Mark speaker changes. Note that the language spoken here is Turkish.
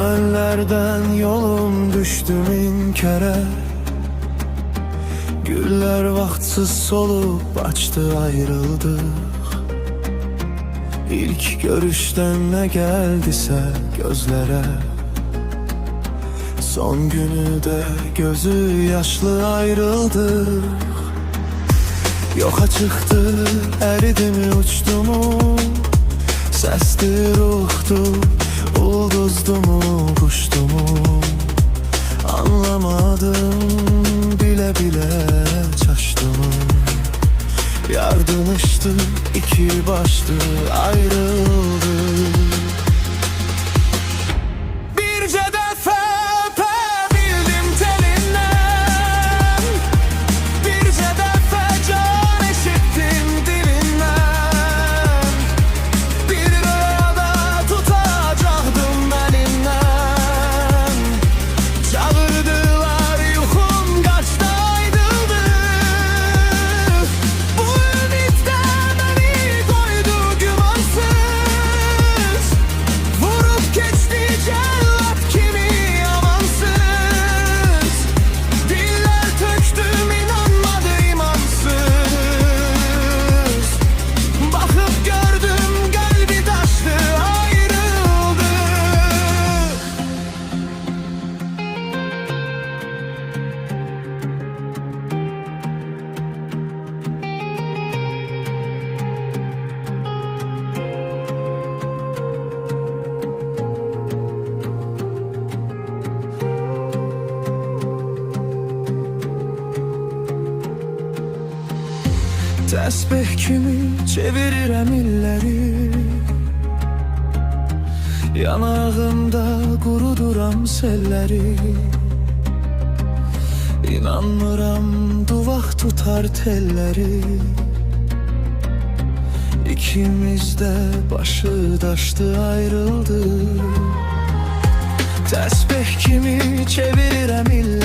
Speaker 1: ellerden yolum düştü min kere. Güller vaktsiz solup açtı, ayrıldık. İlk görüşten ne geldiyse gözlere, son günü de gözü yaşlı ayrıldı. Yoxa çıktı, eridi mi uçtu mu? Sesti ruhtu, ulduzdu mu, kuştu mu? Anlamadım, bile bile çaştı mı? Yardınıştı, iki baştı, ayrıldı. Birce defa öpebildim telinden, birce defa can eşittim dilinden. Bir rüyada tutacaktım elimden. Çağırdılar, yuhum kaçtı, ayrıldı. Bu ümitte beni koydu gümansız. Vurup geçti cellat kimi amansız. Diller töktüm, inanmadı imansız. Bakıp gördüm, kalbi taştı, ayrıldı. Tesbih kimi çevirirem illeri, yanağımda kuruduram selleri. İnanmıram duvak tutar telleri. İkimiz de başı daştı, ayrıldı. Tesbih kimi çevirirem illeri,